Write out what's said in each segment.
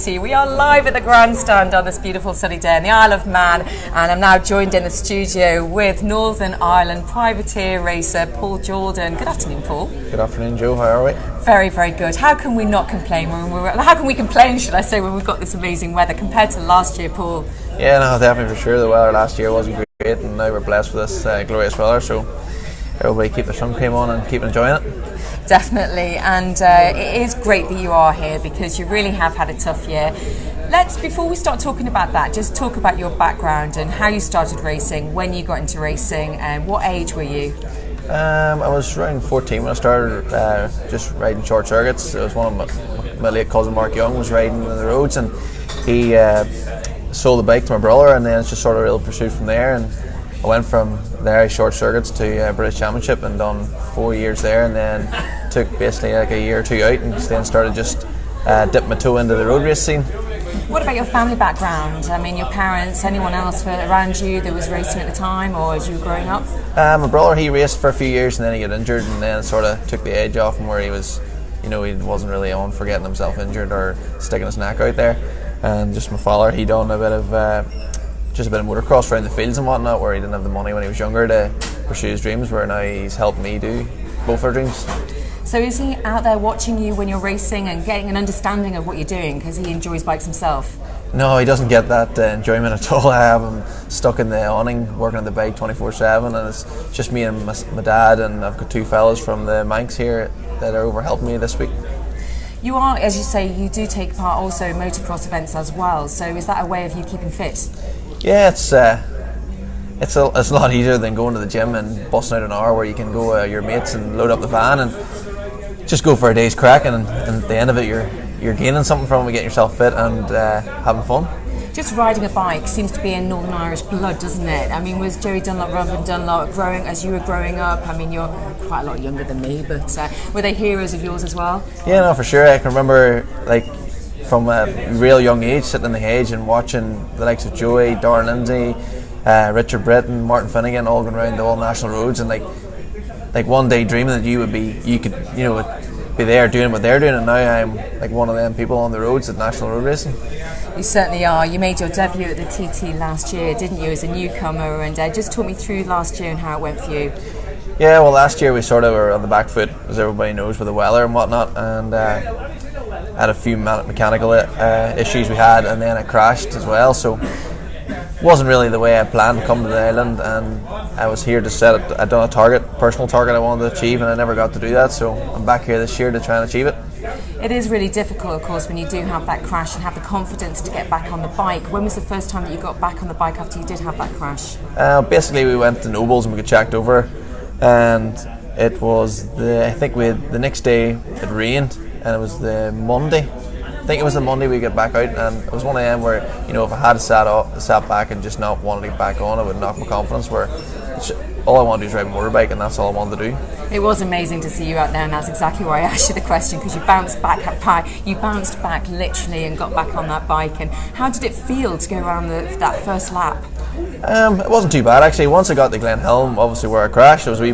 We are live at the grandstand on this beautiful sunny day in the Isle of Man, and I'm now joined in the studio with Northern Ireland privateer racer Paul Jordan. Good afternoon, Paul. Good afternoon, Joe. How are we? Very, very good. How can we not complain how can we complain, should I say, when we've got this amazing weather compared to last year, Paul? Yeah, no, definitely for sure. The weather last year wasn't great, and now we're blessed with this glorious weather. So everybody keep their sun cream on and keep enjoying it. Definitely, and it is great that you are here because you really have had a tough year. Before we start talking about that, just talk about your background and how you started racing, when you got into racing, and what age were you? I was around 14 when I started just riding short circuits. It was one of my late cousin Mark Young was riding on the roads, and he sold the bike to my brother, and then it's just sort of real pursuit from there. And I went from there short circuits to British Championship and done 4 years there, and then took basically like a year or two out, and then started just dipping my toe into the road race scene. What about your family background? I mean, your parents, anyone else around you that was racing at the time, or as you were growing up? My brother, he raced for a few years and then he got injured, and then it sort of took the edge off him, where he was, he wasn't really on for getting himself injured or sticking his neck out there. And just my father, he done a bit of motocross around the fields and whatnot, where he didn't have the money when he was younger to pursue his dreams, where now he's helped me do both our dreams. So is he out there watching you when you're racing and getting an understanding of what you're doing, because he enjoys bikes himself? No, he doesn't get that enjoyment at all. I have him stuck in the awning working on the bike 24/7, and it's just me and my dad, and I've got two fellas from the Manx here that are over helping me this week. You are, as you say, you do take part also in motocross events as well, so is that a way of you keeping fit? Yeah, it's a lot easier than going to the gym and busting out an hour where you can go with your mates and load up the van and just go for a day's crack, and at the end of it you're gaining something from it, getting yourself fit and having fun. Just riding a bike seems to be in Northern Irish blood, doesn't it? I mean, was Joey Dunlop, Robin Dunlop as you were growing up? I mean, you're quite a lot younger than me, but were they heroes of yours as well? Yeah, no, for sure. I can remember, like, from a real young age, sitting in the hedge and watching the likes of Joey, Darren Lindsay, Richard Britton, Martin Finnegan all going around the all national roads, and like one day dreaming that you could be there doing what they're doing, and now I'm like one of them people on the roads at national road racing. You certainly are. You made your debut at the TT last year, didn't you, as a newcomer, and just talk me through last year and how it went for you. Yeah, well, last year we sort of were on the back foot, as everybody knows, with the weather and whatnot, and had a few mechanical issues we had, and then it crashed as well, so it wasn't really the way I planned to come to the island, and I was here to set it. I'd done a personal target I wanted to achieve, and I never got to do that, so I'm back here this year to try and achieve it. It is really difficult, of course, when you do have that crash and have the confidence to get back on the bike. When was the first time that you got back on the bike after you did have that crash? Basically, we went to Nobles and we got checked over, and it was the next day it rained, and it was the Monday. I think it was the Monday we got back out, and it was one of them where, if I had sat back and just not wanted to get back on, it would knock my confidence, where all I wanted to do is ride a motorbike, and that's all I wanted to do. It was amazing to see you out there, and that's exactly why I asked you the question, because you bounced back literally and got back on that bike. And how did it feel to go around that first lap? It wasn't too bad, actually. Once I got to Glen Helm, obviously where I crashed, I was a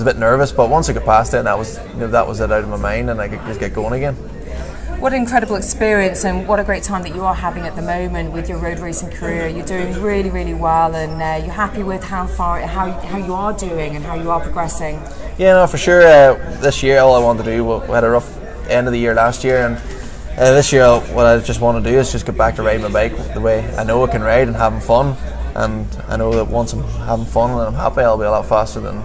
bit nervous, but once I got past it, and that was it out of my mind, and I could just get going again. What an incredible experience, and what a great time that you are having at the moment with your road racing career. You're doing really, really well, and you're happy with how you are doing and how you are progressing. Yeah, no, for sure. This year, all I wanted to do, we had a rough end of the year last year, and this year, what I just want to do is just get back to riding my bike the way I know I can ride and having fun. And I know that once I'm having fun and I'm happy, I'll be a lot faster than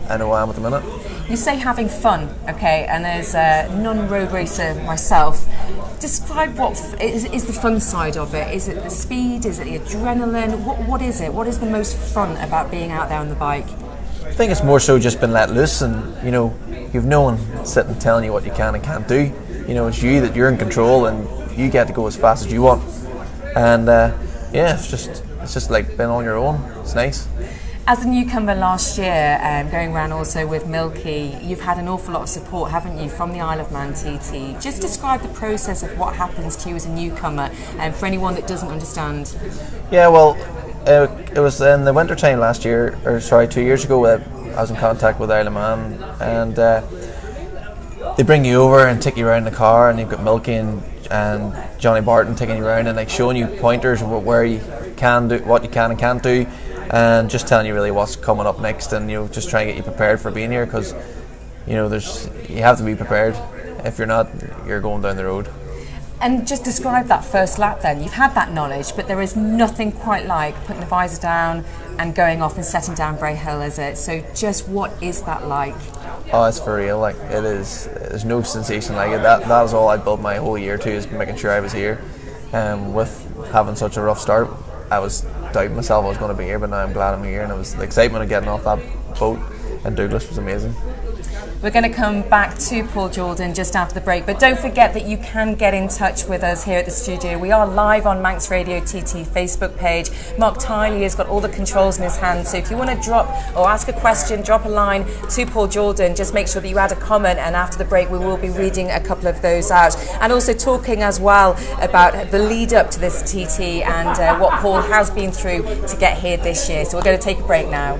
I know I am at the minute. You say having fun, okay, and as a non-road racer myself, describe what is the fun side of it. Is it the speed? Is it the adrenaline? What is it? What is the most fun about being out there on the bike? I think it's more so just been let loose, and you've no one sitting telling you what you can and can't do. It's you, that you're in control, and you get to go as fast as you want. And it's just like being on your own. It's nice. As a newcomer last year, going around also with Milky, you've had an awful lot of support, haven't you, from the Isle of Man TT. Just describe the process of what happens to you as a newcomer, for anyone that doesn't understand. Yeah, well, it was in the winter time last year, 2 years ago, I was in contact with Isle of Man, and they bring you over and take you around the car, and you've got Milky and Johnny Barton taking you around and like showing you pointers of where you can do, what you can and can't do, and just telling you really what's coming up next, and just trying to get you prepared for being here, because you have to be prepared. If you're not, you're going down the road. And just describe that first lap then. You've had that knowledge, but there is nothing quite like putting the visor down and going off and setting down Bray Hill, is it? So just what is that like? Oh, it's for real. Like, it is. There's no sensation like it. That was all I built my whole year to, is making sure I was here. With having such a rough start, I was doubting myself I was going to be here, but now I'm glad I'm here, and it was the excitement of getting off that boat in Douglas was amazing. We're going to come back to Paul Jordan just after the break, but don't forget that you can get in touch with us here at the studio. We are live on Manx Radio TT Facebook page. Mark Tiley has got all the controls in his hand, so if you want to drop or ask a question, drop a line to Paul Jordan, just make sure that you add a comment, and after the break we will be reading a couple of those out, and also talking as well about the lead up to this TT and what Paul has been through to get here this year. So we're going to take a break now.